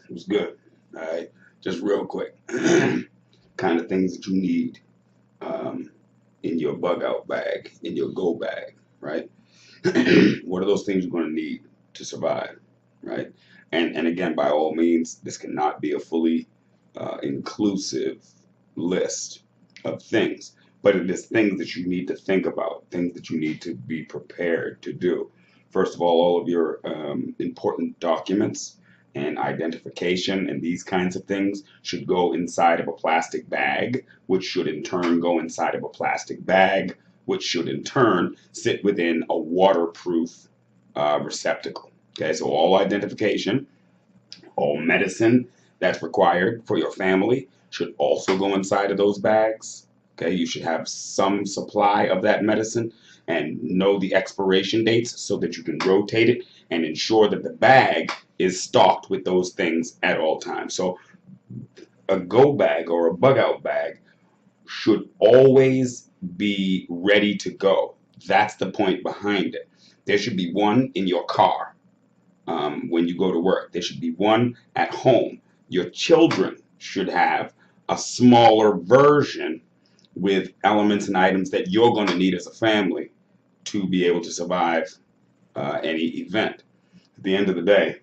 It was good. All right, just real quick, kind of things that you need in your bug out bag, in your go bag, right? What are those things you're going to need to survive, right? And again, by all means, this cannot be a fully inclusive list of things, but it is things that you need to think about, things that you need to be prepared to do. First of all of your important documents and identification and these kinds of things should go inside of a plastic bag, which should in turn go inside of a plastic bag, which should in turn sit within a waterproof receptacle. Okay, so all identification, all medicine that's required for your family should also go inside of those bags. Okay, you should have some supply of that medicine and know the expiration dates so that you can rotate it and ensure that the bag is stocked with those things at all times. So a go bag or a bug out bag should always be ready to go. That's the point behind it. There should be one in your car when you go to work. There should be one at home. Your children should have a smaller version with elements and items that you're going to need as a family to be able to survive any event. At the end of the day,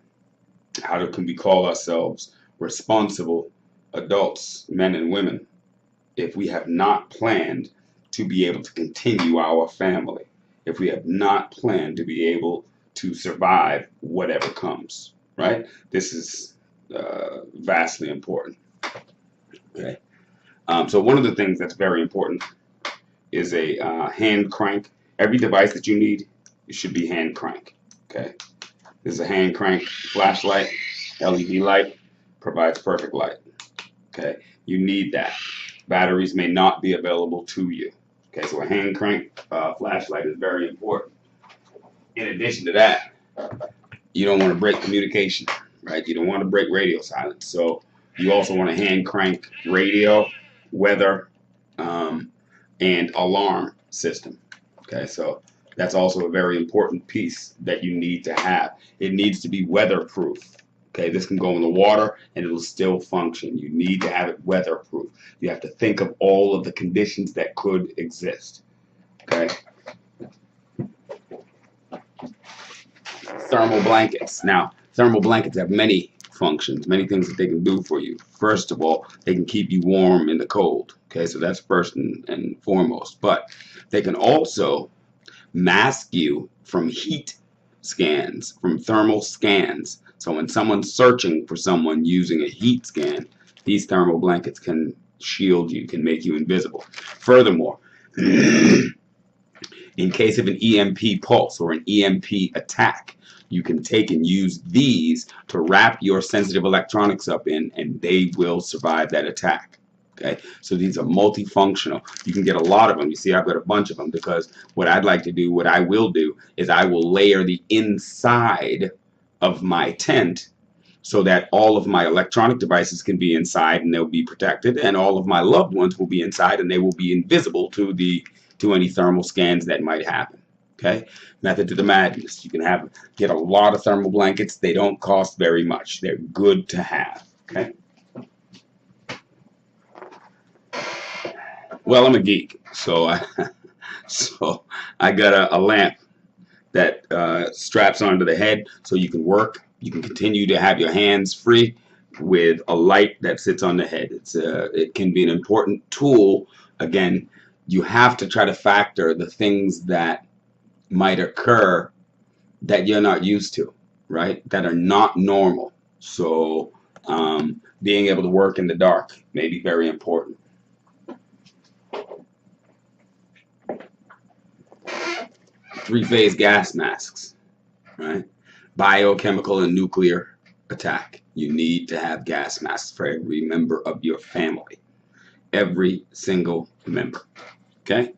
how can we call ourselves responsible adults, men and women, if we have not planned to be able to continue our family, if we have not planned to be able to survive whatever comes, right? This is vastly important. Okay. So one of the things that's very important is a hand crank. Every device that you need, it should be hand crank. Okay. This is a hand crank flashlight, LED light, provides perfect light. Okay. You need that. Batteries may not be available to you. Okay, so a hand crank flashlight is very important. In addition to that, you don't want to break communication, right? You don't want to break radio silence. So you also want a hand crank radio, weather, and alarm system. Okay, so that's also a very important piece that you need to have. It needs to be weatherproof. Okay, this can go in the water and it'll still function. You need to have it weatherproof. You have to think of all of the conditions that could exist. Okay. Thermal blankets. Now, thermal blankets have many functions, many things that they can do for you. First of all, they can keep you warm in the cold. Okay, so that's first and foremost. But they can also mask you from heat scans, from thermal scans. So when someone's searching for someone using a heat scan, these thermal blankets can shield you, can make you invisible. Furthermore, in case of an EMP pulse or an EMP attack, you can take and use these to wrap your sensitive electronics up in, and they will survive that attack. Okay, so these are multifunctional. You can get a lot of them. You see, I've got a bunch of them because what I'd like to do, what I will do, is I will layer the inside of my tent so that all of my electronic devices can be inside and they'll be protected, and all of my loved ones will be inside and they will be invisible to any thermal scans that might happen. Okay, method to the madness. You can get a lot of thermal blankets. They don't cost very much. They're good to have. Okay. Well, I'm a geek, so I got a lamp that straps onto the head so you can work. You can continue to have your hands free with a light that sits on the head. It can be an important tool. Again, you have to try to factor the things that might occur that you're not used to, right? That are not normal. So being able to work in the dark may be very important. Three-phase gas masks, right? Biochemical and nuclear attack. You need to have gas masks for every member of your family. Every single member. Okay?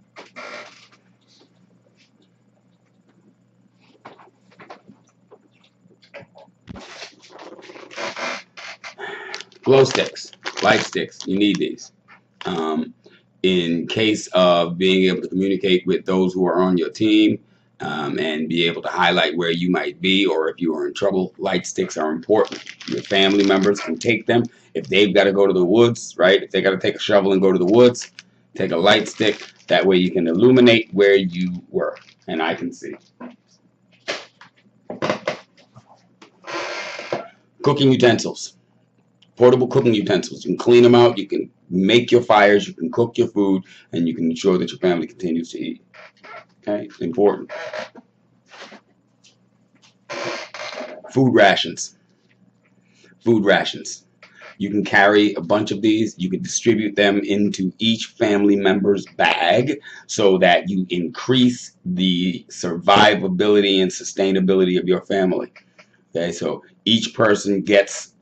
Glow sticks, light sticks. You need these. In case of being able to communicate with those who are on your team, and be able to highlight where you might be, or if you are in trouble. Light sticks are important. Your family members can take them. If they've got to go to the woods, right? If they got to take a shovel and go to the woods, take a light stick. That way you can illuminate where you were, and I can see. Cooking utensils. Portable cooking utensils. You can clean them out. You can make your fires. You can cook your food, and you can ensure that your family continues to eat. Okay, important. Food rations. Food rations. You can carry a bunch of these. You can distribute them into each family member's bag so that you increase the survivability and sustainability of your family. Okay, so each person gets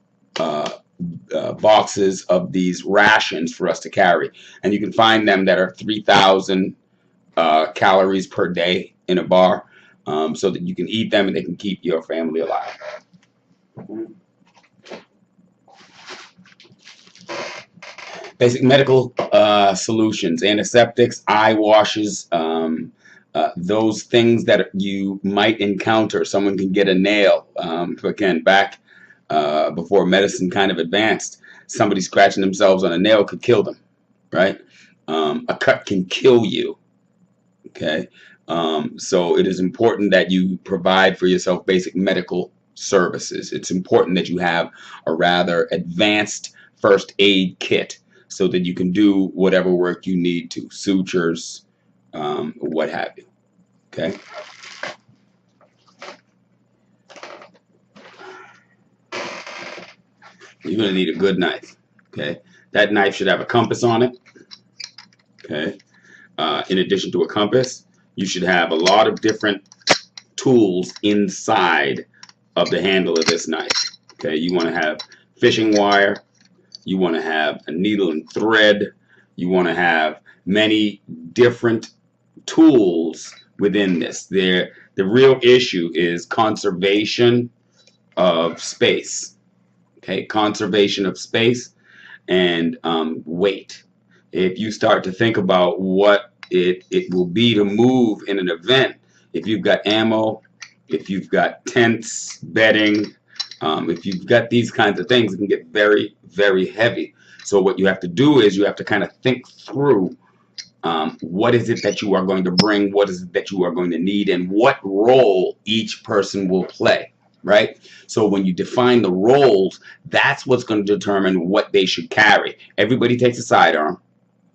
boxes of these rations for us to carry, and you can find them that are 3,000 calories per day in a bar, so that you can eat them and they can keep your family alive. Basic medical solutions, antiseptics, eye washes, those things that you might encounter. Someone can get a nail. Again, back before medicine kind of advanced, somebody scratching themselves on a nail could kill them, right? A cut can kill you. Okay, so it is important that you provide for yourself basic medical services. It's important that you have a rather advanced first aid kit so that you can do whatever work you need to, sutures, what have you. Okay. You're going to need a good knife. Okay. That knife should have a compass on it. Okay. In addition to a compass, you should have a lot of different tools inside of the handle of this knife. Okay. You want to have fishing wire. You want to have a needle and thread. You want to have many different tools within this. The real issue is conservation of space. Okay, conservation of space and weight. If you start to think about what it will be to move in an event, if you've got ammo, if you've got tents, bedding, if you've got these kinds of things, it can get very, very heavy. So what you have to do is you have to kind of think through what is it that you are going to bring, what is it that you are going to need, and what role each person will play, right? So when you define the roles, that's what's going to determine what they should carry. Everybody takes a sidearm,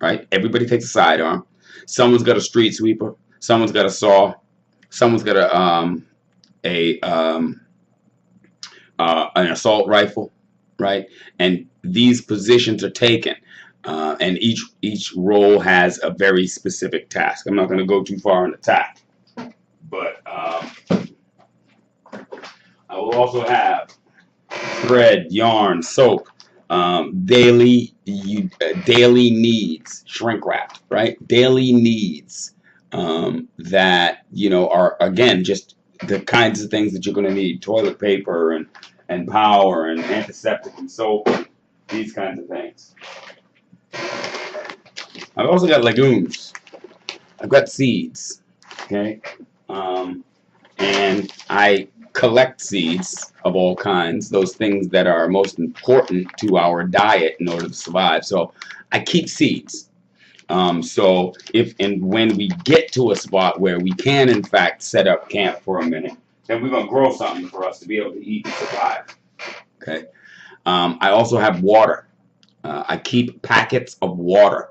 right? Everybody takes a sidearm. Someone's got a street sweeper. Someone's got a saw. Someone's got an assault rifle, right? And these positions are taken, and each role has a very specific task. I'm not going to go too far in attack, but I will also have thread, yarn, soap, daily needs, shrink wrapped, right? Daily needs that are, again, just the kinds of things that you're going to need: toilet paper and power and antiseptic and soap, and these kinds of things. I've also got legumes. I've got seeds, okay? And I collect seeds of all kinds, those things that are most important to our diet in order to survive. So I keep seeds. So if and when we get to a spot where we can, in fact, set up camp for a minute, then we're going to grow something for us to be able to eat and survive. Okay. I also have water. I keep packets of water.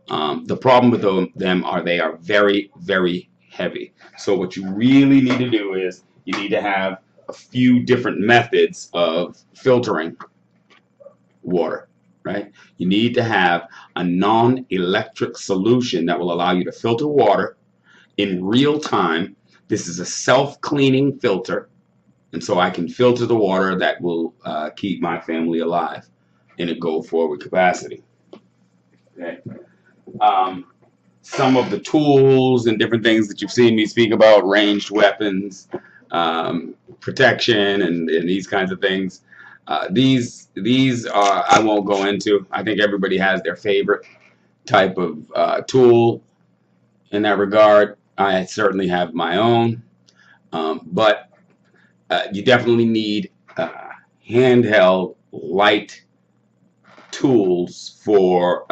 The problem with them are they are very, very heavy. So what you really need to do is you need to have a few different methods of filtering water, right? You need to have a non-electric solution that will allow you to filter water in real time. This is a self-cleaning filter, and so I can filter the water that will keep my family alive in a go-forward capacity. Okay. Some of the tools and different things that you've seen me speak about, ranged weapons, protection, and these kinds of things. These are, I won't go into. I think everybody has their favorite type of tool in that regard. I certainly have my own, but you definitely need handheld, light tools for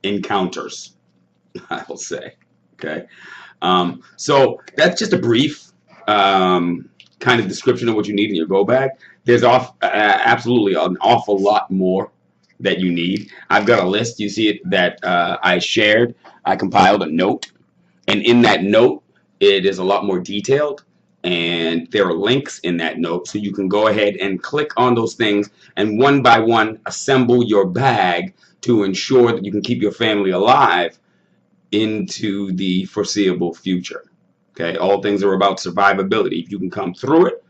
encounters. I will say, okay. So that's just a brief kind of description of what you need in your go bag. There's absolutely an awful lot more that you need. I've got a list. You see it that I shared. I compiled a note, and in that note, it is a lot more detailed. And there are links in that note, so you can go ahead and click on those things and one by one assemble your bag to ensure that you can keep your family alive into the foreseeable future. Okay, all things are about survivability. If you can come through it,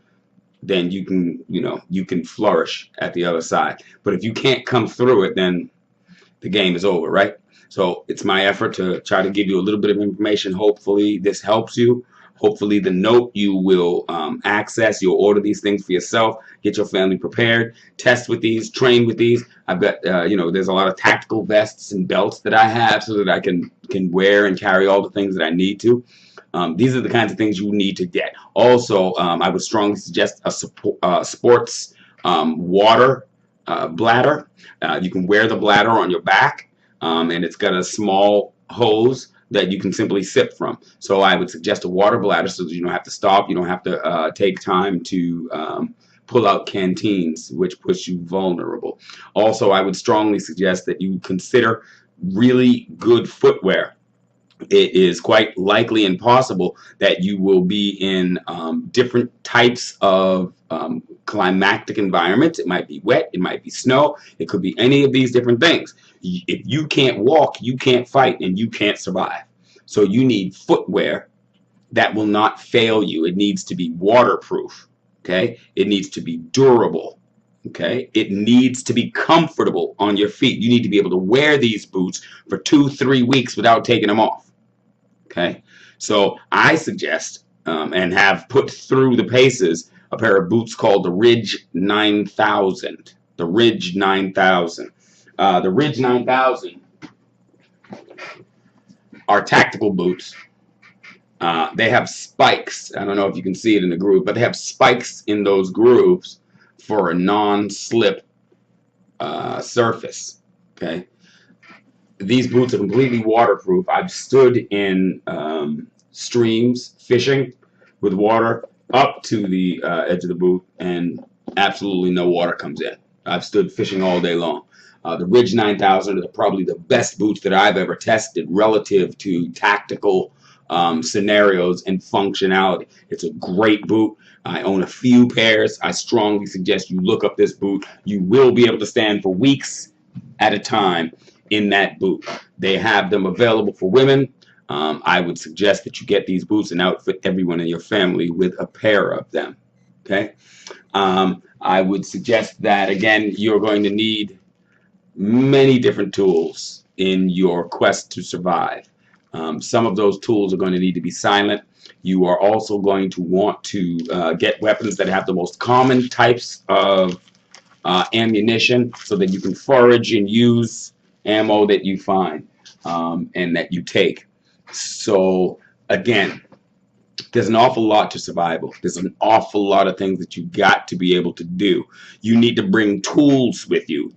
then you can flourish at the other side. But if you can't come through it, then the game is over, right? So it's my effort to try to give you a little bit of information. Hopefully this helps you. Hopefully the note you will access. You'll order these things for yourself. Get your family prepared. Test with these. Train with these. I've got there's a lot of tactical vests and belts that I have so that I can wear and carry all the things that I need to. These are the kinds of things you need to get. Also, I would strongly suggest a sports water bladder. You can wear the bladder on your back, and it's got a small hose that you can simply sip from. So I would suggest a water bladder so that you don't have to stop. You don't have to take time to pull out canteens, which puts you vulnerable. Also, I would strongly suggest that you consider really good footwear. It is quite likely and possible that you will be in different types of climatic environments. It might be wet, it might be snow, it could be any of these different things. If you can't walk, you can't fight, and you can't survive. So you need footwear that will not fail you. It needs to be waterproof, okay? It needs to be durable, okay? It needs to be comfortable on your feet. You need to be able to wear these boots for 2-3 weeks without taking them off. Okay, so I suggest and have put through the paces a pair of boots called the Ridge 9000. The Ridge 9000. The Ridge 9000 are tactical boots. They have spikes. I don't know if you can see it in the groove, but they have spikes in those grooves for a non-slip surface. Okay. These boots are completely waterproof. I've stood in streams fishing with water up to the edge of the boot, and absolutely no water comes in. I've stood fishing all day long. The Ridge 9000 are probably the best boots that I've ever tested relative to tactical scenarios and functionality. It's a great boot. I own a few pairs. I strongly suggest you look up this boot. You will be able to stand for weeks at a time in that boot. They have them available for women. I would suggest that you get these boots and outfit everyone in your family with a pair of them. Okay. I would suggest that, again, you're going to need many different tools in your quest to survive. Some of those tools are going to need to be silent. You are also going to want to get weapons that have the most common types of ammunition so that you can forage and use ammo that you find and that you take. So again, there's an awful lot to survival. There's an awful lot of things that you got to be able to do. You need to bring tools with you.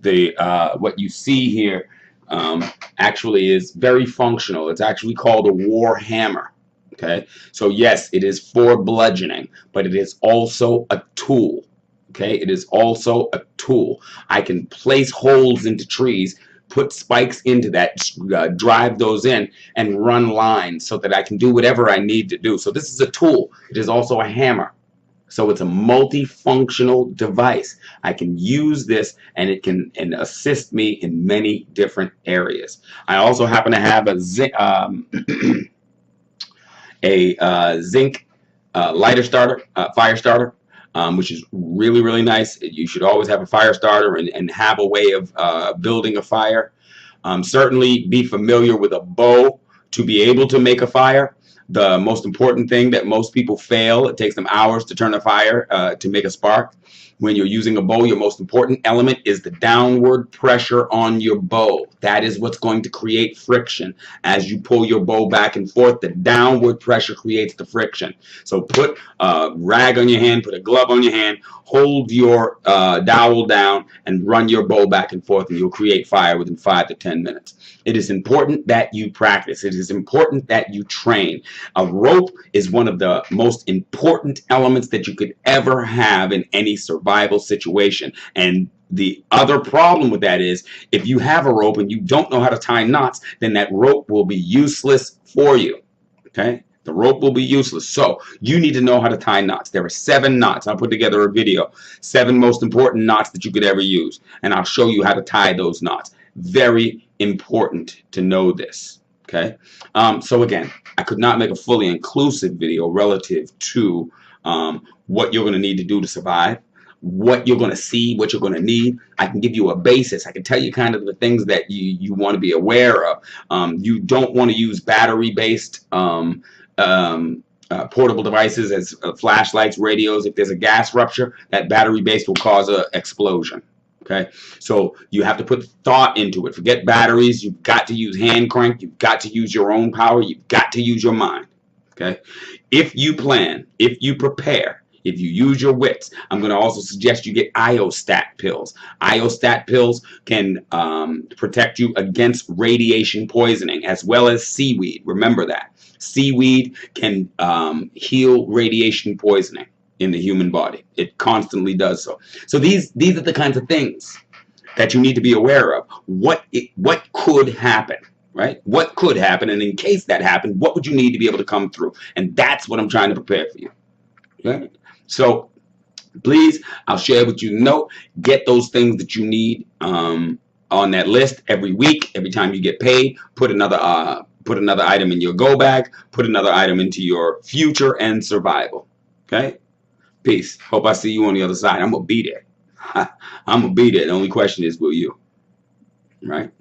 What you see here actually is very functional. It's actually called a war hammer. Okay, so yes, it is for bludgeoning, but it is also a tool. Okay, it is also a tool. I can place holes into trees, put spikes into that, drive those in, and run lines so that I can do whatever I need to do. So this is a tool. It is also a hammer. So it's a multifunctional device. I can use this, and it can assist me in many different areas. I also happen to have a zinc lighter starter, fire starter. Which is really, really nice. You should always have a fire starter and have a way of building a fire. Certainly be familiar with a bow to be able to make a fire. The most important thing that most people fail, it takes them hours to turn a fire, to make a spark. When you're using a bow, your most important element is the downward pressure on your bow. That is what's going to create friction. As you pull your bow back and forth, the downward pressure creates the friction. So put a rag on your hand, put a glove on your hand, hold your dowel down, and run your bow back and forth, and you'll create fire within 5 to 10 minutes. It is important that you practice. It is important that you train. A rope is one of the most important elements that you could ever have in any survival situation. And the other problem with that is, if you have a rope and you don't know how to tie knots, then that rope will be useless for you. Okay? The rope will be useless. So you need to know how to tie knots. There are 7 knots. I'll put together a video. 7 most important knots that you could ever use. And I'll show you how to tie those knots. Very important to know this. Okay? So again, I could not make a fully inclusive video relative to what you're going to need to do to survive, what you're going to see, what you're going to need. I can give you a basis. I can tell you kind of the things that you want to be aware of. You don't want to use battery-based portable devices as flashlights, radios. If there's a gas rupture, that battery-based will cause an explosion. Okay, so you have to put thought into it. Forget batteries. You've got to use hand crank. You've got to use your own power. You've got to use your mind. Okay, if you plan, if you prepare, if you use your wits, I'm going to also suggest you get iostat pills. Iostat pills can protect you against radiation poisoning, as well as seaweed. Remember that. Seaweed can heal radiation poisoning in the human body. It constantly does so. So these are the kinds of things that you need to be aware of. What could happen, right? What could happen, and in case that happened, what would you need to be able to come through? And that's what I'm trying to prepare for you. Okay? So please, I'll share with you the note. Get those things that you need on that list every week. Every time you get paid, put another item in your go bag. Put another item into your future and survival. Okay? Peace. Hope I see you on the other side. I'm going to be there. I'm going to be there. The only question is, will you? Right?